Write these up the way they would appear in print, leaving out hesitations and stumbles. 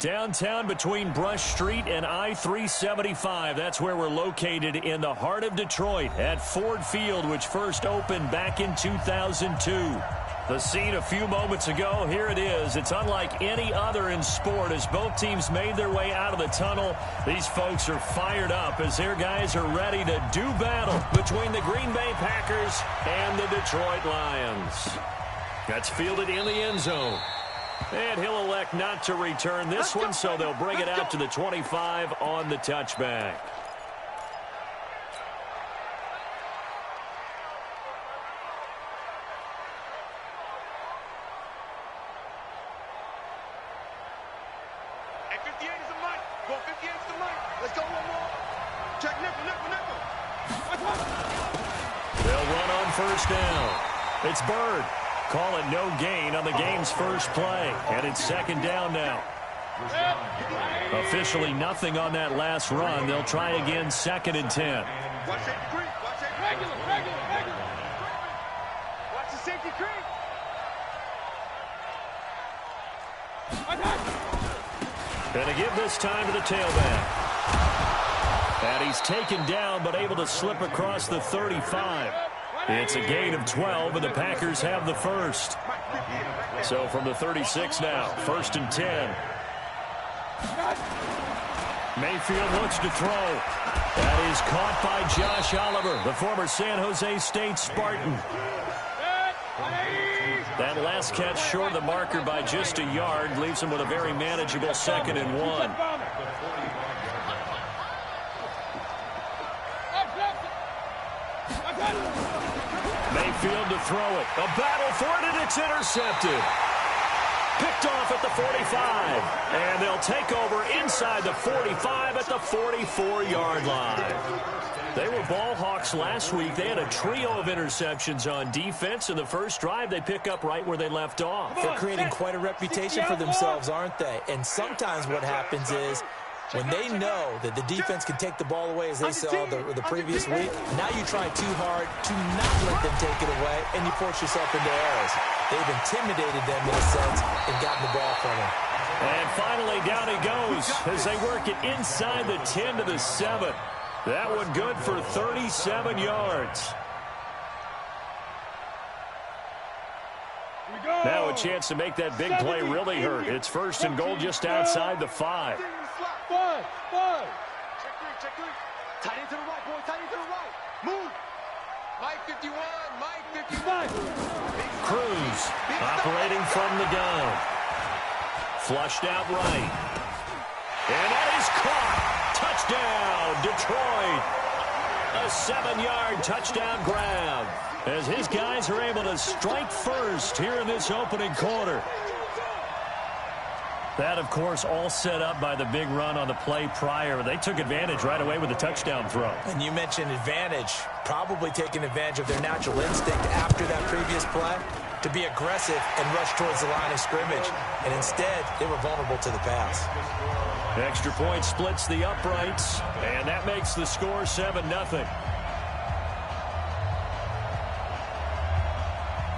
Downtown between Brush Street and I-375. That's where we're located in the heart of Detroit at Ford Field, which first opened back in 2002. The scene a few moments ago, here it is. It's unlike any other in sport as both teams made their way out of the tunnel. These folks are fired up as their guys are ready to do battle between the Green Bay Packers and the Detroit Lions. That's fielded in the end zone. And he'll elect not to return this one, so they'll bring it out to the 25 on the touchback. Hey, 58 is the mic. Go 58 is the mic. Let's go one more. Check nickel, nickel, nickel. They'll run on first down. It's Bird. Call it no gain on the game's first play. And it's second down now. Officially nothing on that last run. They'll try again second and 10. Watch safety creep. Watch safety creep. Regular. Watch the safety creep. And to give this time to the tailback. And he's taken down but able to slip across the 35. It's a gain of 12, and the Packers have the first. So from the 36 now, first and 10. Mayfield looks to throw. That is caught by Josh Oliver, the former San Jose State Spartan. That last catch short of the marker by just a yard leaves him with a very manageable second and 1. Mayfield to throw it. A battle for it, and it's intercepted. Picked off at the 45. And they'll take over inside the 45 at the 44-yard line. They were ball hawks last week. They had a trio of interceptions on defense. In the first drive, they pick up right where they left off. They're creating quite a reputation for themselves, aren't they? And sometimes what happens is when they know that the defense can take the ball away, as they saw the previous week, now you try too hard to not let them take it away, and you force yourself into errors. They've intimidated them in a sense and gotten the ball from them. And finally, down he goes as they work it inside the 10 to the 7. That one good for 37 yards. Now a chance to make that big play really hurt. It's first and goal just outside the 5. Five. Check three. Tight end to the right, boy. Tight end to the right. Move. Mike 51. Mike 55. Cruz operating from the gun. Flushed out right. And that is caught. Touchdown, Detroit. A 7-yard touchdown grab as his guys are able to strike first here in this opening quarter. That, of course, all set up by the big run on the play prior. They took advantage right away with the touchdown throw. And you mentioned advantage, probably taking advantage of their natural instinct after that previous play to be aggressive and rush towards the line of scrimmage. And instead, they were vulnerable to the pass. Extra point splits the uprights, and that makes the score 7-0.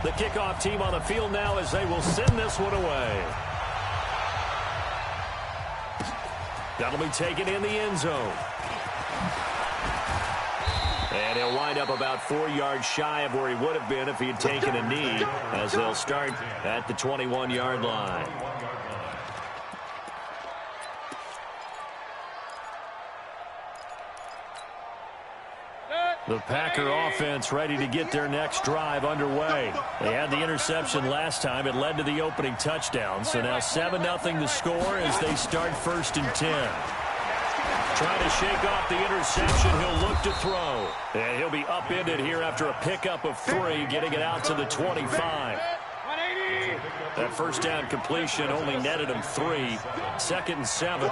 The kickoff team on the field now as they will send this one away. That'll be taken in the end zone. And he'll wind up about 4 yards shy of where he would have been if he had taken a knee, as they'll start at the 21-yard line. The Packer offense ready to get their next drive underway. They had the interception last time. It led to the opening touchdown. So now 7-0 the score as they start first and 10. Trying to shake off the interception. He'll look to throw. And he'll be upended here after a pickup of 3, getting it out to the 25. That first down completion only netted him 3. Second and 7.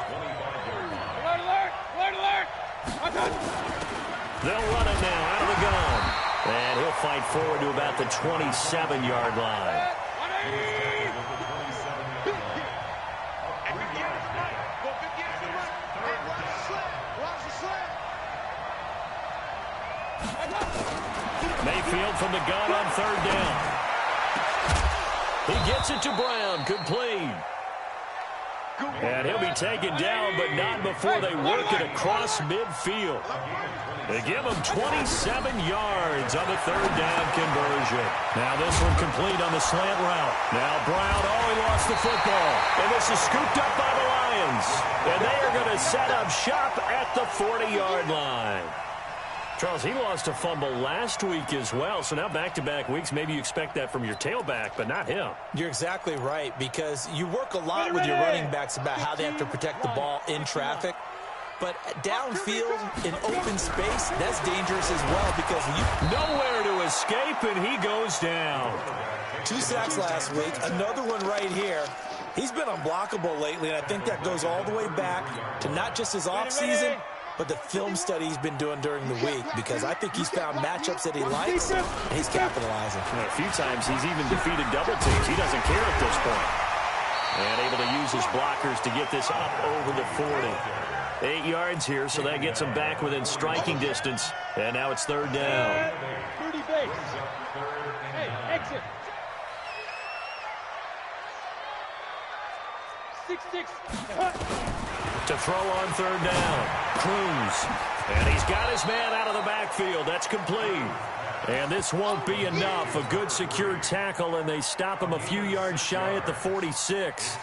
They'll run it now out of the gun. And he'll fight forward to about the 27-yard line. Mayfield from the gun on third down. He gets it to Brown, complete. And he'll be taken down, but not before they work it across midfield. They give him 27 yards on the third down conversion. Now this one complete on the slant route. Now Brown, he lost the football. And this is scooped up by the Lions. And they are going to set up shop at the 40-yard line. Charles, he lost a fumble last week as well, so now back-to-back weeks, maybe you expect that from your tailback, but not him. You're exactly right, because you work a lot with your running backs about how they have to protect the ball in traffic. But downfield, in open space, that's dangerous as well because nowhere to escape, and he goes down. 2 sacks last week, another one right here. He's been unblockable lately, and I think that goes all the way back to not just his offseason, but the film study he's been doing during the week, because I think he's found matchups that he likes, and he's capitalizing. A few times he's even defeated double teams. He doesn't care at this point. And able to use his blockers to get this up over the 40. 8 yards here, so that gets him back within striking distance. And now it's third down. 30 base. Hey, exit. 6-6. To throw on third down. Cruz. And he's got his man out of the backfield. That's complete. And this won't be enough. A good secure tackle, and they stop him a few yards shy at the 46.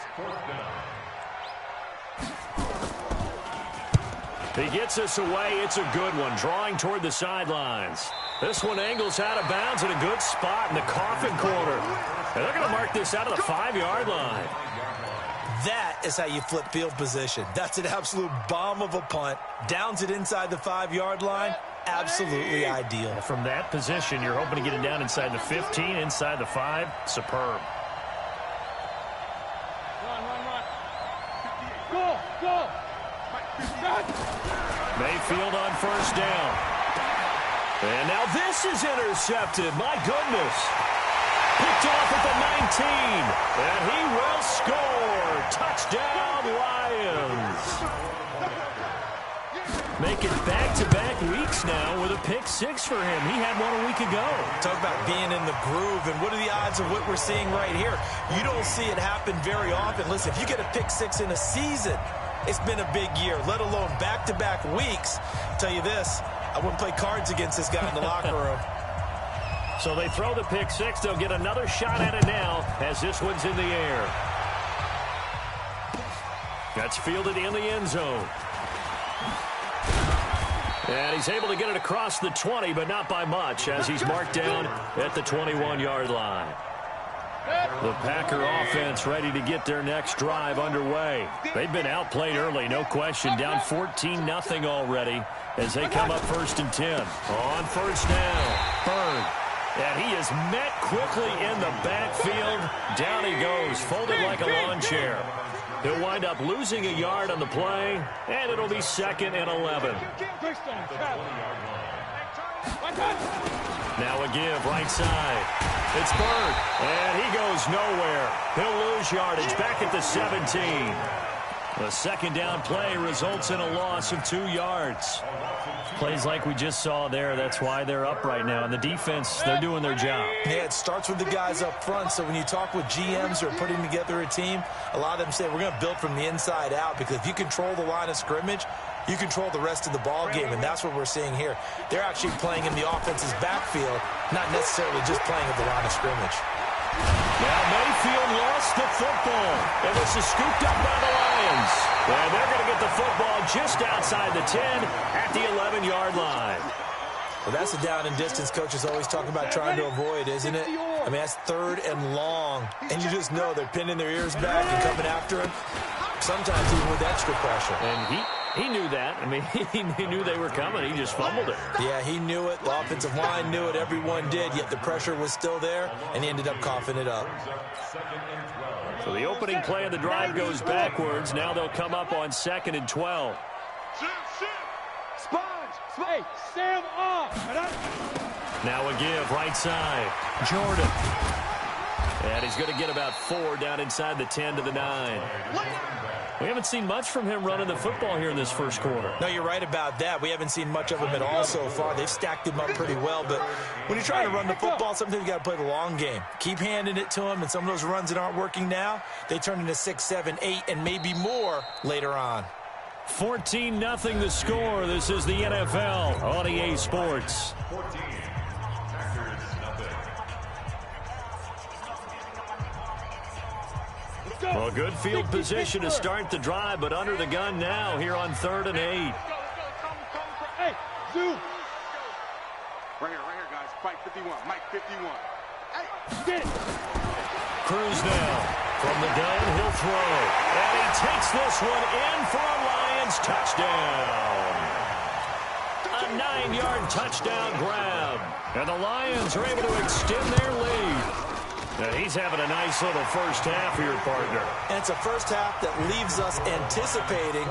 He gets us away. It's a good one, drawing toward the sidelines. This one angles out of bounds in a good spot in the coffin corner. And they're going to mark this out of the 5-yard line. That is how you flip field position. That's an absolute bomb of a punt. Downs it inside the 5-yard line. Absolutely ideal. From that position, you're hoping to get it down inside the 15, inside the 5. Superb. Run. Go. Mayfield on first down. And now this is intercepted. My goodness. Picked off at the 19. And he will score. Touchdown, Lions. Make it back-to-back weeks now with a pick 6 for him. He had one a week ago. Talk about being in the groove, and what are the odds of what we're seeing right here? You don't see it happen very often. Listen, if you get a pick 6 in a season, it's been a big year, let alone back-to-back weeks. I'll tell you this, I wouldn't play cards against this guy in the locker room. So they throw the pick 6. They'll get another shot at it now as this one's in the air. That's fielded in the end zone. And he's able to get it across the 20, but not by much, as he's marked down at the 21-yard line. The Packer offense ready to get their next drive underway. They've been outplayed early, no question, down 14-0 already as they come up 1st and 10. On first down, Byrne. And he is met quickly in the backfield. Down he goes, folded like a lawn chair. He'll wind up losing a yard on the play, and it'll be 2nd and 11. Now a give, right side. It's Byrne, and he goes nowhere. He'll lose yardage back at the 17. The second down play results in a loss of 2 yards. Plays like we just saw there, that's why they're up right now. And the defense, they're doing their job. Yeah, it starts with the guys up front. So when you talk with GMs who are putting together a team, a lot of them say we're going to build from the inside out, because if you control the line of scrimmage, you control the rest of the ball game, and that's what we're seeing here. They're actually playing in the offense's backfield, not necessarily just playing at the line of scrimmage. Now Mayfield lost the football, and this is scooped up by the Lions. And they're going to get the football just outside the 10 at the 11-yard line. Well, that's the down and distance coaches always talk about trying to avoid, isn't it? I mean, that's 3rd and long, and you just know they're pinning their ears back and coming after him, sometimes even with extra pressure. And he knew that. I mean, he knew they were coming. He just fumbled it. Yeah, he knew it. The offensive line knew it. Everyone did, yet the pressure was still there, and he ended up coughing it up. So the opening play of the drive goes backwards. Now they'll come up on 2nd and 12. Hey, Sam off. Now a give, right side. Jordan. And he's going to get about 4 down inside the 10 to the 9. We haven't seen much from him running the football here in this first quarter. No, you're right about that. We haven't seen much of him at all so far. They've stacked him up pretty well, but when you're trying to run the football, sometimes you got to play the long game. Keep handing it to him, and some of those runs that aren't working now, they turn into 6, 7, 8, and maybe more later on. 14-0 the score. This is the NFL on EA Sports. Well, good field position to start the drive, but under the gun now here on 3rd and 8. Hey, Zoo. Right here, guys. Fight 51. Mike 51. Hey, get it. Cruz now from the gun. He'll throw. And he takes this one in for a Lions touchdown. A 9-yard touchdown grab. And the Lions are able to extend their lead. Now he's having a nice little first half here, partner. And it's a first half that leaves us anticipating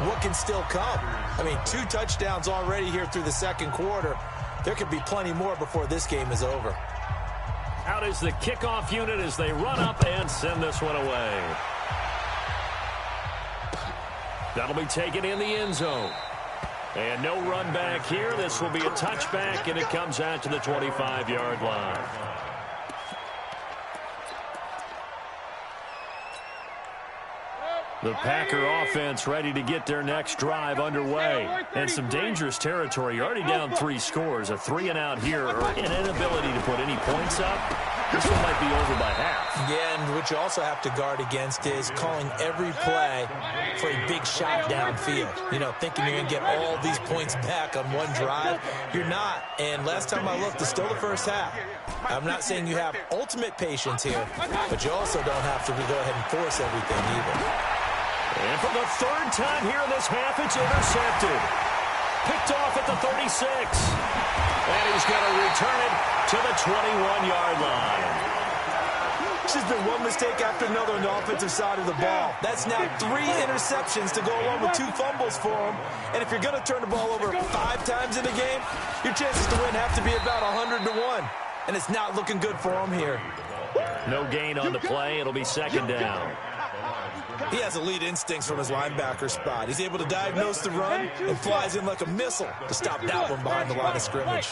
what can still come. I mean, 2 touchdowns already here through the second quarter. There could be plenty more before this game is over. Out is the kickoff unit as they run up and send this one away. That'll be taken in the end zone. And no run back here. This will be a touchback, and it comes out to the 25-yard line. The Packer offense ready to get their next drive underway. And some dangerous territory. You're already down 3 scores. A 3-and-out here or an inability to put any points up. This one might be over by half. Yeah, and what you also have to guard against is calling every play for a big shot downfield. You know, thinking you're going to get all these points back on one drive. You're not. And last time I looked, it's still the first half. I'm not saying you have ultimate patience here, but you also don't have to go ahead and force everything either. And for the 3rd time here in this half, it's intercepted. Picked off at the 36. And he's going to return it to the 21-yard line. There's been one mistake after another on the offensive side of the ball. That's now 3 interceptions to go along with 2 fumbles for him. And if you're going to turn the ball over 5 times in a game, your chances to win have to be about 100 to 1. And it's not looking good for him here. No gain on the play. It'll be 2nd down. He has elite instincts from his linebacker spot. He's able to diagnose the run and flies in like a missile to stop that one behind the line of scrimmage.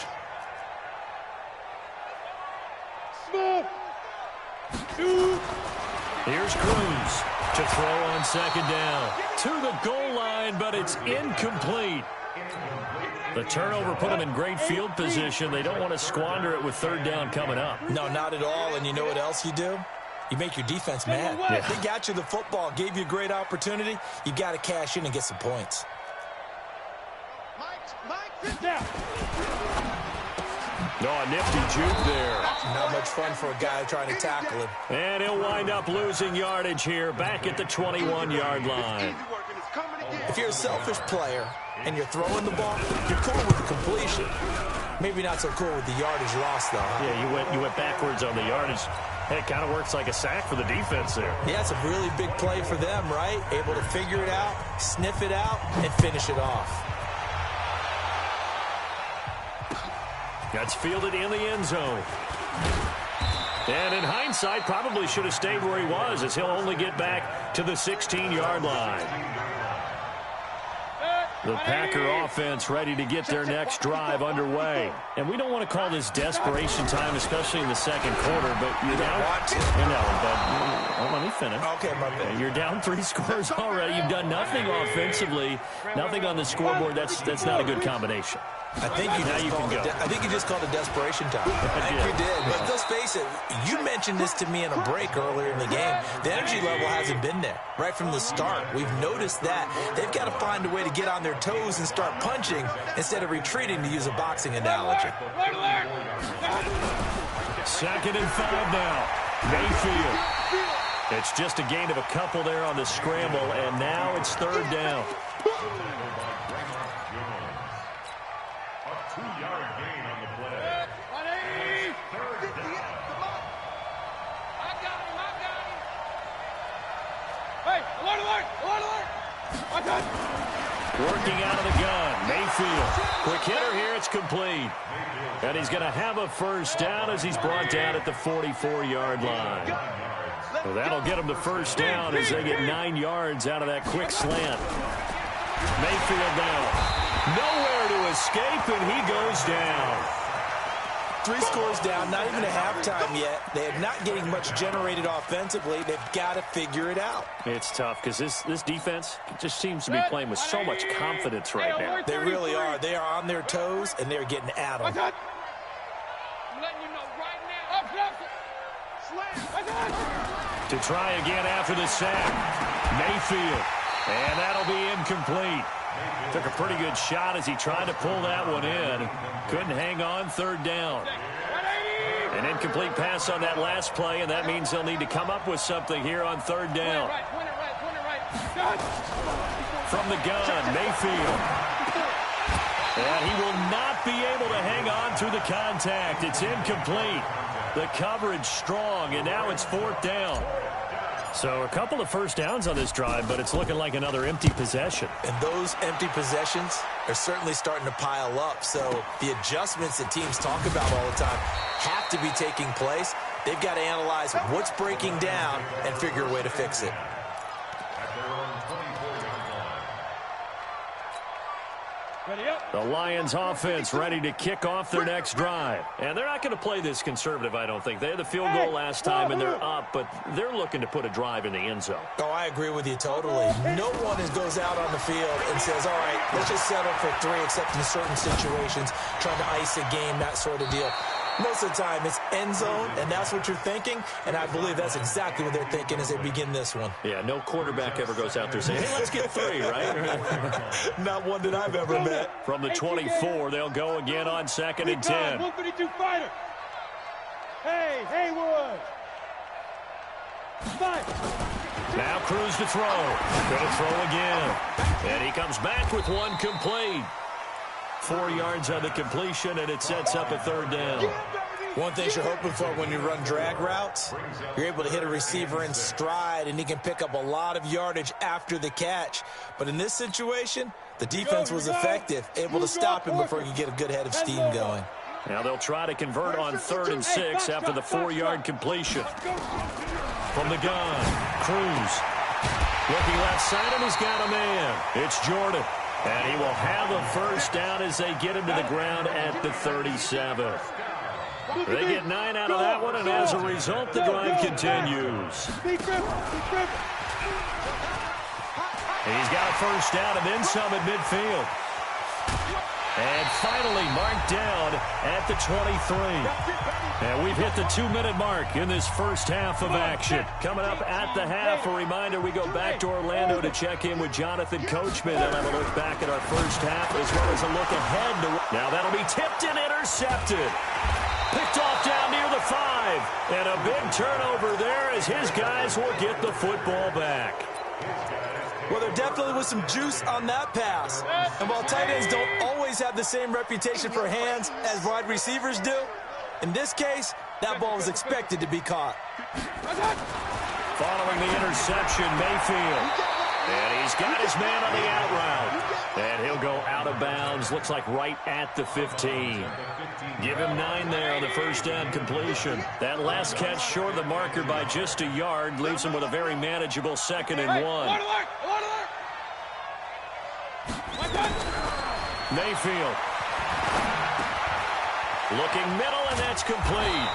Here's Cruz to throw on 2nd down. To the goal line, but it's incomplete. The turnover put them in great field position. They don't want to squander it with 3rd down coming up. No, not at all. And you know what else you do? You make your defense mad. Yeah. They got you the football, gave you a great opportunity. You got to cash in and get some points. Mike, sit down. No, a nifty juke there. Not much fun for a guy trying to tackle him. And he'll wind up losing yardage here, back at the 21-yard line. If you're a selfish player and you're throwing the ball, you're cool with the completion. Maybe not so cool with the yardage loss, though. Huh? Yeah, you went backwards on the yardage. Hey, it kind of works like a sack for the defense there. Yeah, it's a really big play for them, right? Able to figure it out, sniff it out, and finish it off. That's fielded in the end zone. And in hindsight, probably should have stayed where he was, as he'll only get back to the 16-yard line. The Packer offense ready to get their next drive underway. And we don't want to call this desperation time, especially in the second quarter, but you're down. Let me finish. Okay, my bad. You're down 3 scores already. You've done nothing offensively, nothing on the scoreboard. That's not a good combination. I think you just called it desperation time. I think you did. But let's face it, you mentioned this to me in a break earlier in the game. The energy level hasn't been there right from the start. We've noticed that. They've got to find a way to get on their toes and start punching instead of retreating, to use a boxing analogy. 2nd and 5 now. Mayfield. It's just a gain of a couple there on the scramble, and now it's 3rd down. Working out of the gun, Mayfield. Quick hitter here, it's complete. And he's going to have a 1st down as he's brought down at the 44-yard line. Well, that'll get them the first down as they get 9 yards out of that quick slant. Mayfield now. Nowhere to escape, and he goes down. 3 scores down, not even a halftime yet. They're not getting much generated offensively. They've got to figure it out. It's tough because this defense just seems to be playing with so much confidence right now. They really are. They are on their toes, and they're getting at them. I'm letting you know right now. To try again after the sack. Mayfield. And that'll be incomplete. Took a pretty good shot as he tried to pull that one in. Couldn't hang on, 3rd down. An incomplete pass on that last play, and that means they'll need to come up with something here on 3rd down. From the gun, Mayfield. And he will not be able to hang on through the contact. It's incomplete. The coverage strong, and now it's 4th down. So a couple of first downs on this drive, but it's looking like another empty possession. And those empty possessions are certainly starting to pile up. So the adjustments that teams talk about all the time have to be taking place. They've got to analyze what's breaking down and figure a way to fix it. The Lions offense ready to kick off their next drive. And they're not going to play this conservative, I don't think. They had the field goal last time, and they're up, but they're looking to put a drive in the end zone. Oh, I agree with you totally. No one goes out on the field and says, all right, let's just settle for 3, except in certain situations, trying to ice a game, that sort of deal. Most of the time, it's end zone, and that's what you're thinking, and I believe that's exactly what they're thinking as they begin this one. Yeah, no quarterback ever goes out there saying, hey, let's get 3, right? Not one that I've ever met. From the 24, they'll go again on 2nd and 10. 152 fighter. Hey, Haywood. Now Cruz to throw. Gonna throw again. And he comes back with one complete. 4 yards on the completion, and it sets up a 3rd down. One thing you're hoping for when you run drag routes, you're able to hit a receiver in stride, and he can pick up a lot of yardage after the catch. But in this situation, the defense was effective, able to stop him before he could get a good head of steam going. Now they'll try to convert on 3rd and 6 after the 4-yard completion. From the gun, Cruz. Looking left side, and he's got a man. It's Jordan. And he will have a first down as they get him to the ground at the 37. They get 9 out of that one, and as a result, the drive continues. He's got a first down and then some at midfield. And finally marked down at the 23. And we've hit the 2-minute mark in this first half of action. Coming up at the half, a reminder, we go back to Orlando to check in with Jonathan Coachman. They'll have a look back at our first half as well as a look ahead. Now that'll be tipped and intercepted. Picked off down near the 5. And a big turnover there as his guys will get the football back. Well, there definitely was some juice on that pass. And while tight ends don't always have the same reputation for hands as wide receivers do, in this case, that ball was expected to be caught. Following the interception, Mayfield. And he's got his man on the out route. And he'll go out of bounds, looks like right at the 15. Give him 9 there on the first down completion. That last catch short of the marker by just a yard leaves him with a very manageable 2nd and 1. Mayfield. Looking middle, and that's complete.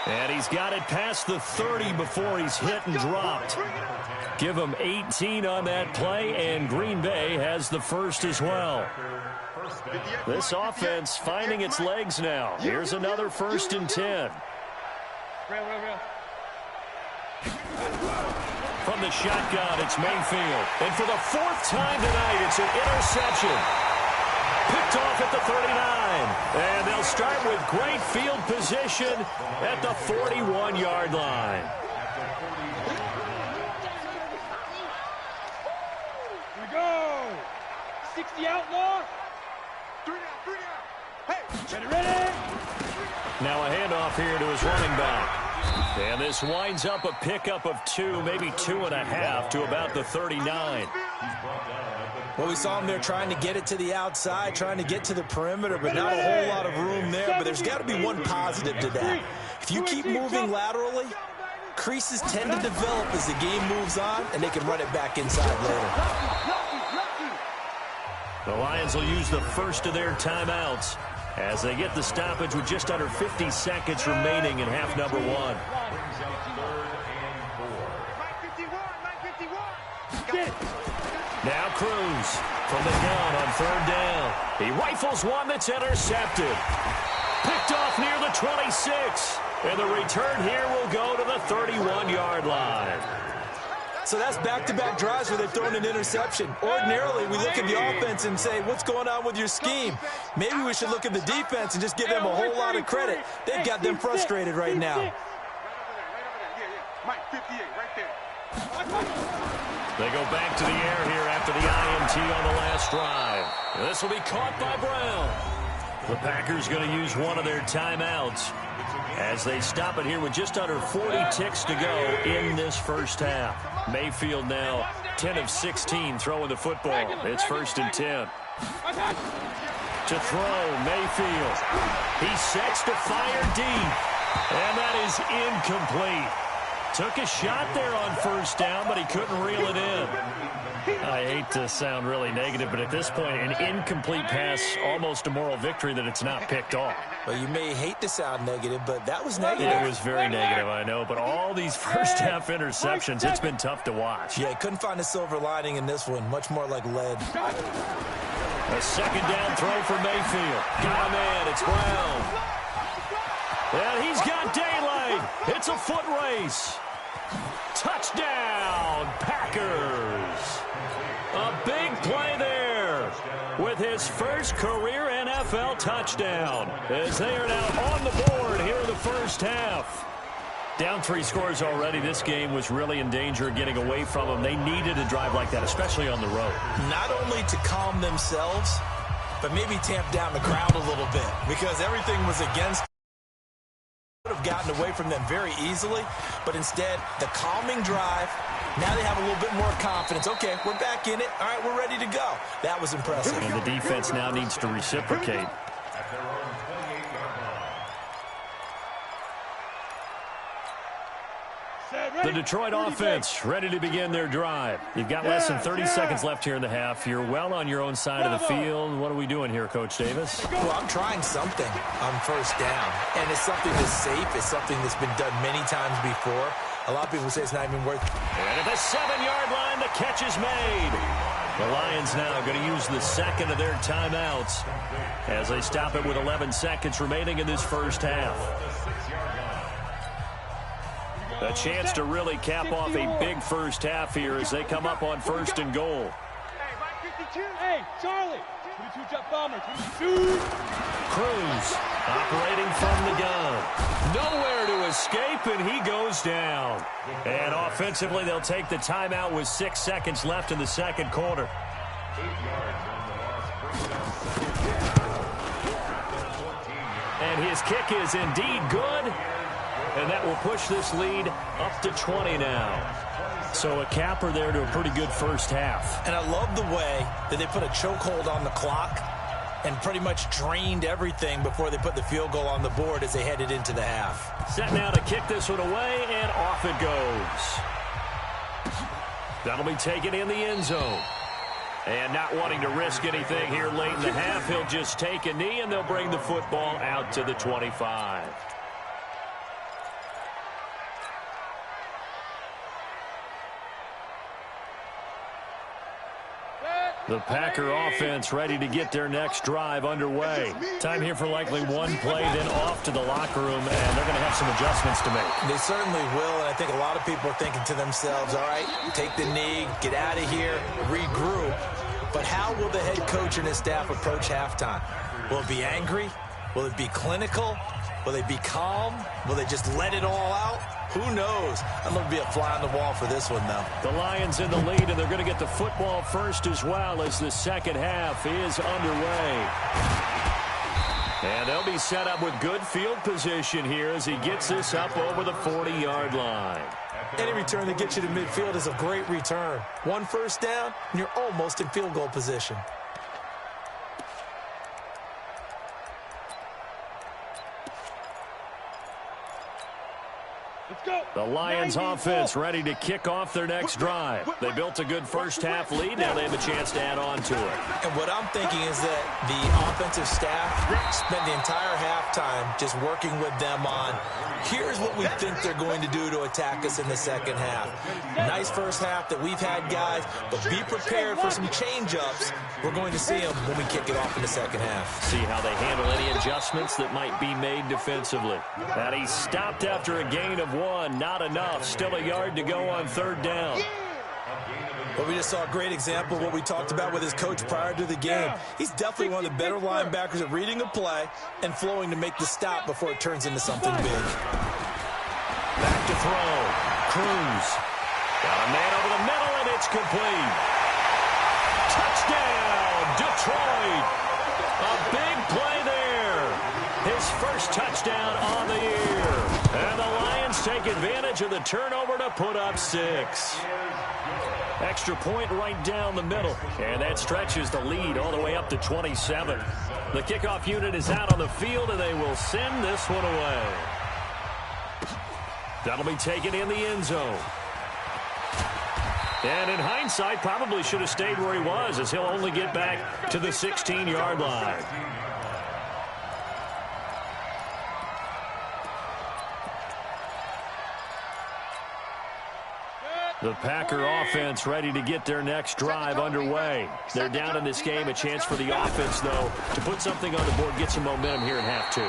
And he's got it past the 30 before he's hit and dropped. Give him 18 on that play, and Green Bay has the first as well. This offense finding its legs now. Here's another 1st and 10. From the shotgun, it's Mayfield. And for the 4th time tonight, it's an interception. Picked off at the 39. And they'll start with great field position at the 41-yard line. Here we go. 60 outlaw. 3 down. Hey, ready. Now a handoff here to his running back. And this winds up a pickup of 2, maybe 2.5 to about the 39. Well, we saw him there trying to get it to the outside, trying to get to the perimeter, but not a whole lot of room there. But there's got to be one positive to that. If you keep moving laterally, creases tend to develop as the game moves on, and they can run it back inside later. The Lions will use the first of their timeouts as they get the stoppage with just under 50 seconds remaining in half number one. Now Cruz from the gun on third down. He rifles one that's intercepted. Picked off near the 26. And the return here will go to the 31-yard line. So that's back-to-back drives where they've thrown an interception. Ordinarily, we look at the offense and say, what's going on with your scheme? Maybe we should look at the defense and just give them a whole lot of credit. They've got them frustrated right now. They go back to the air here after the INT on the last drive. This will be caught by Brown. The Packers going to use one of their timeouts as they stop it here with just under 40 ticks to go in this first half. Mayfield now 10 of 16 throwing the football. It's 1st and 10. To throw, Mayfield. He sets to fire deep. And that is incomplete. Took a shot there on first down, but he couldn't reel it in. I hate to sound really negative, but at this point, an incomplete pass, almost a moral victory that it's not picked off. Well, you may hate to sound negative, but that was negative. It was very negative, I know, but all these first-half interceptions, it's been tough to watch. Yeah, couldn't find a silver lining in this one, much more like lead. A second down throw for Mayfield. Got a man, it's Brown. And he's got daylight. It's a foot race. Touchdown, Packers. A big play there with his first career NFL touchdown as they are now on the board here in the first half. Down 3 scores already. This game was really in danger of getting away from them. They needed a drive like that, especially on the road. Not only to calm themselves, but maybe tamp down the crowd a little bit because everything was against. Would have gotten away from them very easily, but instead, the calming drive, now they have a little bit more confidence. Okay, we're back in it. All right, we're ready to go. That was impressive. And the defense now needs to reciprocate. The Detroit offense ready to begin their drive. You've got less than 30 seconds left here in the half. You're well on your own side of the field. What are we doing here, Coach Davis? Well, I'm trying something on first down, and it's something that's safe. It's something that's been done many times before. A lot of people say it's not even worth it. And at the 7-yard line, the catch is made. The Lions now going to use the second of their timeouts as they stop it with 11 seconds remaining in this first half. A chance to really cap off a big first half here as they come up on 1st and goal. Hey, Charlie. 22 jet bomber. 22. Cruz operating from the gun. Nowhere to escape, and he goes down. And offensively, they'll take the timeout with 6 seconds left in the second quarter. And his kick is indeed good. And that will push this lead up to 20 now. So a capper there to a pretty good first half. And I love the way that they put a chokehold on the clock and pretty much drained everything before they put the field goal on the board as they headed into the half. Set now to kick this one away, and off it goes. That'll be taken in the end zone. And not wanting to risk anything here late in the half, he'll just take a knee, and they'll bring the football out to the 25. The Packer offense ready to get their next drive underway. Time here for likely one play, then off to the locker room, and they're going to have some adjustments to make. They certainly will, and I think a lot of people are thinking to themselves, all right, take the knee, get out of here, regroup. But how will the head coach and his staff approach halftime? Will it be angry? Will it be clinical? Will they be calm? Will they just let it all out? Who knows? I'd love to be a fly on the wall for this one, though. The Lions in the lead, and they're going to get the football first as well as the second half is underway. And they'll be set up with good field position here as he gets this up over the 40-yard line. Any return that gets you to midfield is a great return. One first down, and you're almost in field goal position. The The Lions offense ready to kick off their next drive. They built a good first-half lead. Now they have a chance to add on to it. And what I'm thinking is that the offensive staff spent the entire halftime just working with them on, here's what we think they're going to do to attack us in the second half. Nice first half that we've had, guys, but be prepared for some change-ups. We're going to see them when we kick it off in the second half. See how they handle any adjustments that might be made defensively. And he stopped after a gain of 1. Not enough. Still a yard to go on third down. But we just saw a great example of what we talked about with his coach prior to the game. He's definitely one of the better linebackers at reading a play and flowing to make the stop before it turns into something big. Back to throw. Cruz. Got a man over the middle, and it's complete. Touchdown, Detroit. A big play there. His first touchdown on the year. And the Lions take advantage of the turnover to put up 6. Extra point right down the middle. And that stretches the lead all the way up to 27. The kickoff unit is out on the field, and they will send this one away. That'll be taken in the end zone. And in hindsight, probably should have stayed where he was, as he'll only get back to the 16-yard line. The Packer offense ready to get their next drive underway. They're down in this game. A chance for the offense, though, to put something on the board, get some momentum here in half 2.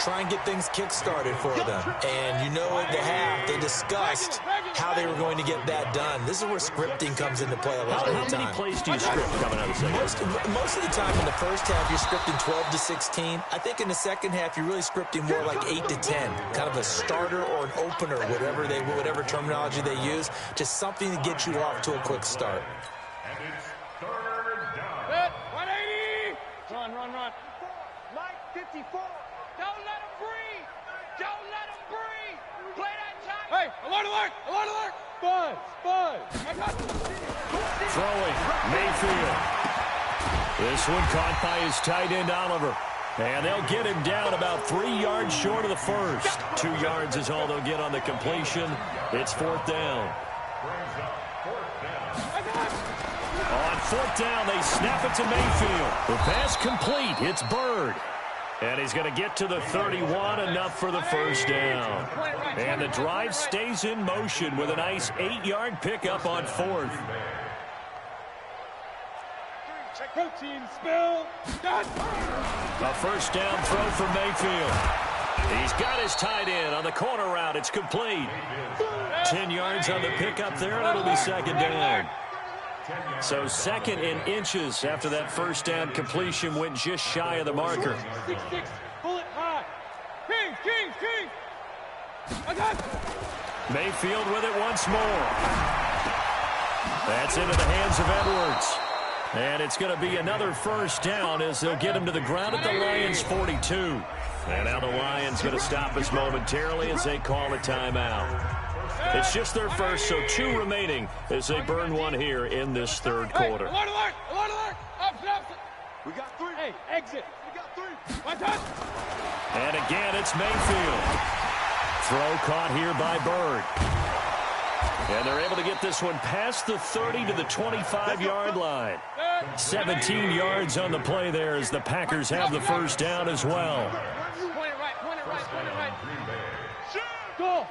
Try and get things kick-started for them. And you know at the half, they discussed how they were going to get that done. This is where scripting comes into play a lot of the time. How many plays do you script coming out of the second? Most of the time in the first half, you're scripting 12 to 16. I think in the second half, you're really scripting more like 8 to 10. Kind of a starter or an opener, whatever terminology they use. Just something to get you off to a quick start. And it's third down. 180. Run. Mike 54. Don't let him breathe. Don't let him breathe. Play that time. Hey, alert. Buzz. Throwing, Mayfield. This one caught by his tight end, Oliver. And they'll get him down about 3 yards short of the first. 2 yards is all they'll get on the completion. It's fourth down. On fourth down, they snap it to Mayfield. The pass complete. It's Bird. And he's going to get to the 31, enough for the first down. And the drive stays in motion with a nice 8-yard pickup on fourth. Protein spill. A first down throw for Mayfield. He's got his tight end on the corner route. It's complete. 10 yards on the pickup there, and it'll be second down. So second in inches after that first down completion went just shy of the marker. 6-6. Pull it high. King. I got it. Mayfield with it once more. That's into the hands of Edwards. And it's going to be another first down as they'll get him to the ground at the Lions' 42. And now the Lions going to stop us momentarily as they call a timeout. It's just their first, so 2 remaining as they burn one here in this third quarter. Alert. Opposite. We got 3. Hey, exit. We got 3. My touch. And again, it's Mayfield. Throw caught here by Bird. And they're able to get this one past the 30 to the 25-yard line. 17 yards on the play there as the Packers have the first down as well. Point it right. Go.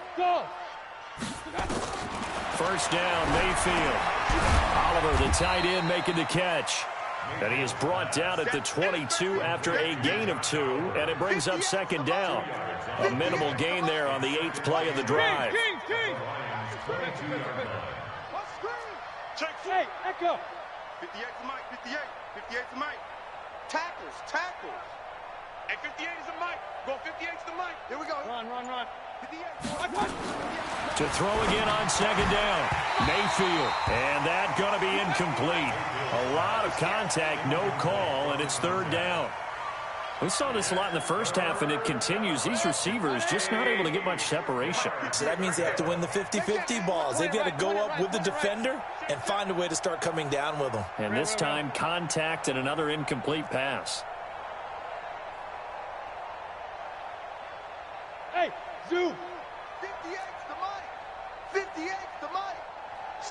First down, Mayfield. Oliver, the tight end, making the catch. And he is brought down at the 22 after a gain of 2, and it brings up second down. A minimal gain there on the 8th play of the drive. King. Check. Hey, echo. 58 to Mike. 58 to Mike. Tackles. And 58 is a Mike. Go 58 to Mike. Here we go. Run. 58. To throw again on second down. Mayfield. And that going to be incomplete. A lot of contact, no call, and it's third down. We saw this a lot in the first half, and it continues. These receivers just not able to get much separation. So that means they have to win the 50-50 balls. They've got to go up with the defender and find a way to start coming down with them. And this time, contact and another incomplete pass. Hey, Zoo. 58's the Mike.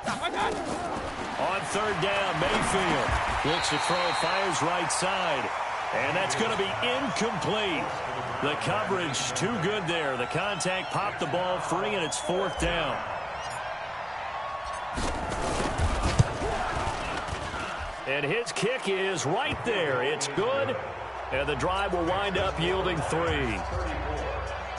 On third down, Mayfield looks to throw, fires right side. And that's going to be incomplete. The coverage too good there. The contact popped the ball free, and it's fourth down. And his kick is right there. It's good, and the drive will wind up yielding 3.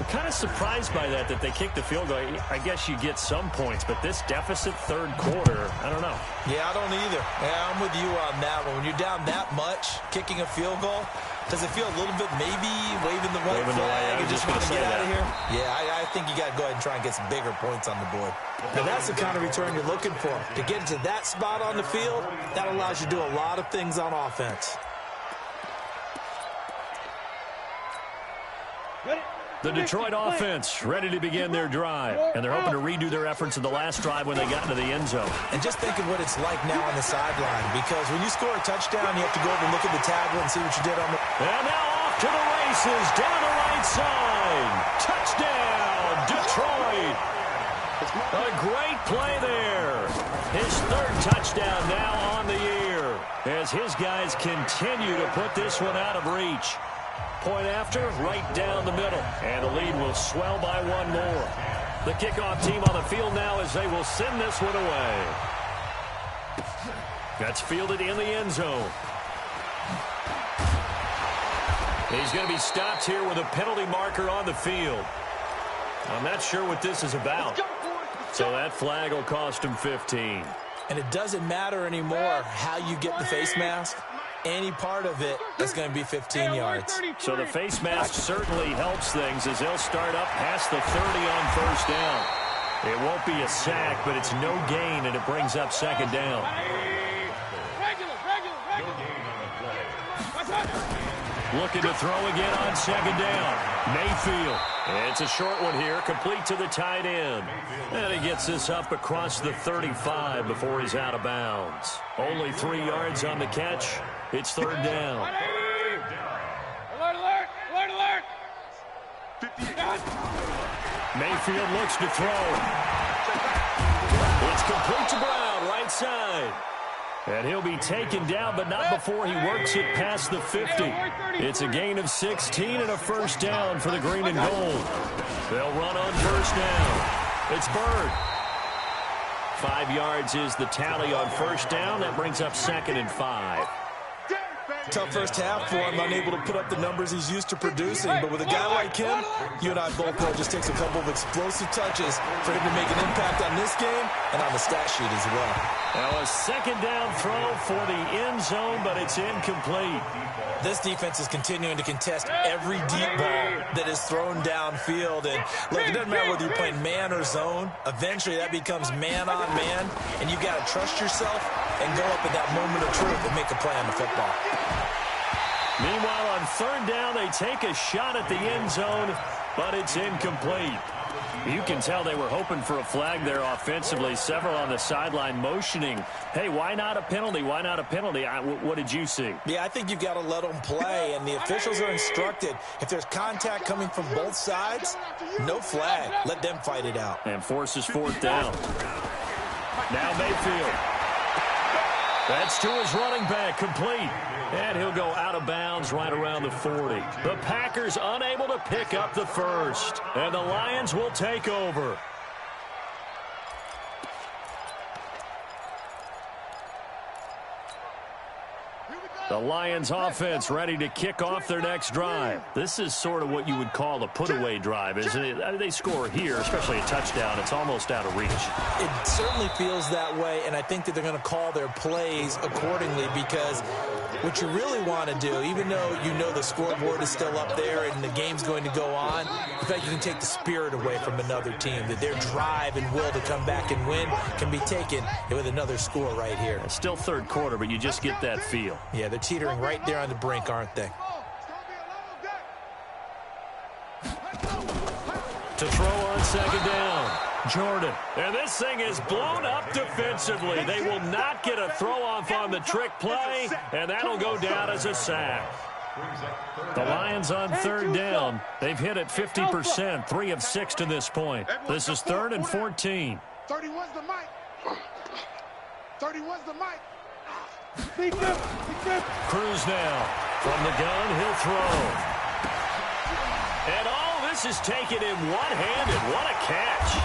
I'm kind of surprised by that they kicked the field goal. I guess you get some points, but this deficit third quarter, I don't know. Yeah, I don't either. Yeah, I'm with you on that one. When you're down that much, kicking a field goal, does it feel a little bit maybe waving the white flag and just want to get out of here? Yeah, I think you got to go ahead and try and get some bigger points on the board. Now, that's the kind of return you're looking for. To get into that spot on the field, that allows you to do a lot of things on offense. The Detroit offense ready to begin their drive. And they're hoping to redo their efforts in the last drive when they got into the end zone. And just think of what it's like now on the sideline. Because when you score a touchdown, you have to go over and look at the tablet and see what you did on the... And now off to the races, down the right side. Touchdown, Detroit. A great play there. His third touchdown now on the year. As his guys continue to put this one out of reach. Point after, right down the middle. And the lead will swell by one more. The kickoff team on the field now as they will send this one away. That's fielded in the end zone. He's going to be stopped here with a penalty marker on the field. I'm not sure what this is about. So that flag will cost him 15. And it doesn't matter anymore how you get the face mask. Any part of it is going to be 15 yards. So the face mask certainly helps things as they'll start up past the 30 on first down. It won't be a sack, but it's no gain, and it brings up second down. Looking to throw again on second down. Mayfield. It's a short one here, complete to the tight end. And he gets this up across the 35 before he's out of bounds. Only 3 yards on the catch. It's third down. Alert, alert, alert, alert. Mayfield looks to throw. It's complete to Brown, right side. And he'll be taken down, but not before he works it past the 50. It's a gain of 16 and a first down for the green and gold. They'll run on first down. It's Bird. 5 yards is the tally on first down. That brings up second and 5. Tough first half for him, unable to put up the numbers he's used to producing. But with a guy like him, you and I both know it just takes a couple of explosive touches for him to make an impact on this game and on the stat sheet as well. Now a second down throw for the end zone, but it's incomplete. This defense is continuing to contest every deep ball that is thrown downfield. And look, it doesn't matter whether you're playing man or zone. Eventually that becomes man on man, and you've got to trust yourself and go up at that moment of truth and make a play on the football. Meanwhile, on third down, they take a shot at the end zone, but it's incomplete. You can tell they were hoping for a flag there offensively. Several on the sideline motioning, hey, why not a penalty? Why not a penalty? What did you see? Yeah, I think you've got to let them play, and the officials are instructed. If there's contact coming from both sides, no flag. Let them fight it out. And forces fourth down. Now Mayfield. That's to his running back, complete. And he'll go out of bounds right around the 40. The Packers unable to pick up the first. And the Lions will take over. The Lions offense ready to kick off their next drive. This is sort of what you would call a put-away drive, isn't it? They score here, especially a touchdown. It's almost out of reach. It certainly feels that way, and I think that they're going to call their plays accordingly because what you really want to do, even though you know the scoreboard is still up there and the game's going to go on, in fact, you can take the spirit away from another team, that their drive and will to come back and win can be taken with another score right here. It's still third quarter, but you just get that feel. Yeah, they're teetering right there on the brink, aren't they? To throw on second down, Jordan. And this thing is blown up defensively. They will not get a throw-off on the trick play, and that'll go down as a sack. The Lions on third down. They've hit it 50%, 3 of 6 to this point. This is 3rd and 14. 31's the mic. 31's the mic. Cruz now. From the gun, he'll throw. And all this is taken in one-handed. What a catch.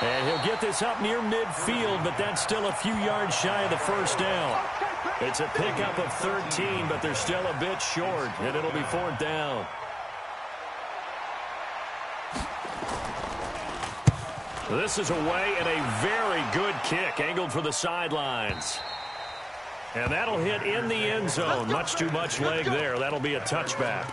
And he'll get this up near midfield, but that's still a few yards shy of the first down. It's a pickup of 13, but they're still a bit short, and it'll be 4th down. This is away and a very good kick, angled for the sidelines. And that'll hit in the end zone. Much too much leg there. That'll be a touchback.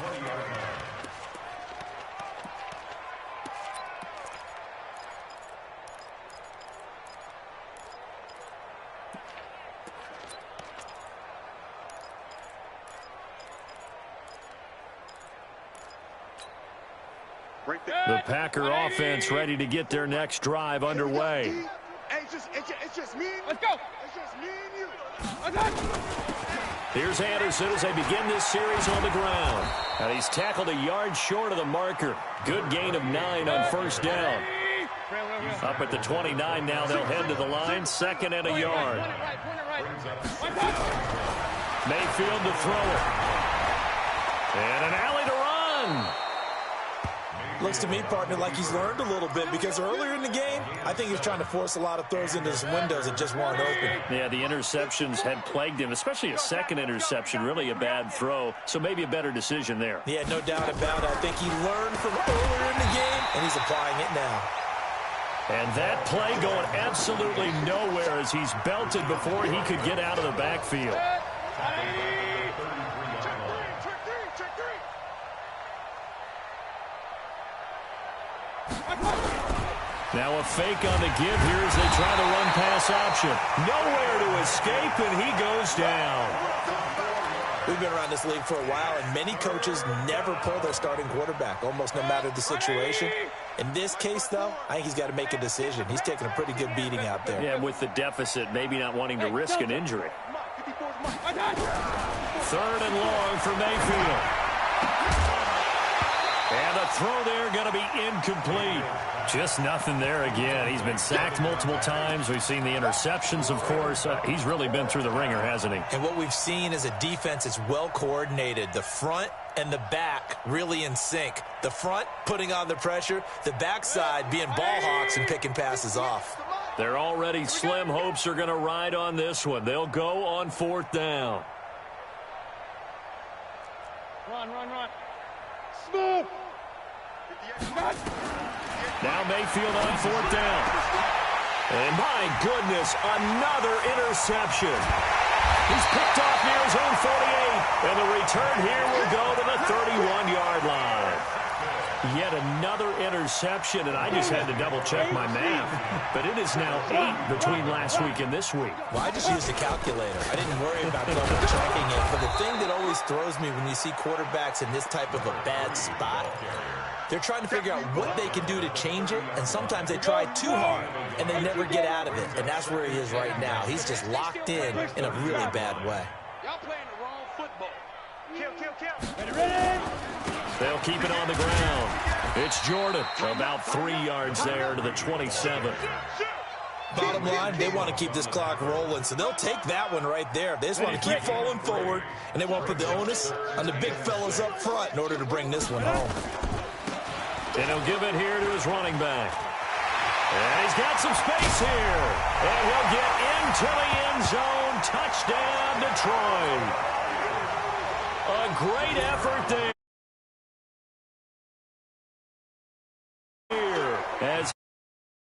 The Packer offense ready to get their next drive underway. Hey, it's just me. Let's go. It's just me and you. Here's Anderson as they begin this series on the ground. And he's tackled a yard short of the marker. Good gain of 9 on first down. Up at the 29 now, they'll head to the line. 2nd and a yard. Mayfield to throw it. And an alley to run. Looks to me, partner, like he's learned a little bit, because earlier in the game, I think he was trying to force a lot of throws into some windows that just weren't open. Yeah, the interceptions had plagued him, especially a second interception, really a bad throw, so maybe a better decision there. Yeah, no doubt about it. I think he learned from earlier in the game, and he's applying it now. And that play going absolutely nowhere as he's belted before he could get out of the backfield. Now a fake on the give here as they try the run-pass option. Nowhere to escape, and he goes down. We've been around this league for a while, and many coaches never pull their starting quarterback, almost no matter the situation. In this case, though, I think he's got to make a decision. He's taking a pretty good beating out there. Yeah, with the deficit, maybe not wanting to risk an injury. 3rd and long for Mayfield. And the throw there going to be incomplete. Just nothing there again. He's been sacked multiple times. We've seen the interceptions, of course. He's really been through the ringer, hasn't he? And what we've seen is a defense that's well coordinated. The front and the back really in sync. The front putting on the pressure. The backside being ball hawks and picking passes off. Their already slim hopes are going to ride on this one. They'll go on 4th down. Run. Smooth. Now Mayfield on 4th down. And my goodness, another interception. He's picked off near his own 48. And the return here will go to the 31-yard line. Yet another interception, and I just had to double-check my math. But it is now 8 between last week and this week. Well, I just used a calculator. I didn't worry about double-checking it. But the thing that always throws me when you see quarterbacks in this type of a bad spot, they're trying to figure out what they can do to change it, and sometimes they try too hard, and they never get out of it. And that's where he is right now. He's just locked in a really bad way. Y'all playing the wrong football. Kill. Ready? They'll keep it on the ground. It's Jordan, about 3 yards there to the 27. Bottom line, they want to keep this clock rolling, so they'll take that one right there. They just want to keep falling forward, and they want to put the onus on the big fellas up front in order to bring this one home. And he'll give it here to his running back. And he's got some space here. And he'll get into the end zone. Touchdown, Detroit. A great effort there.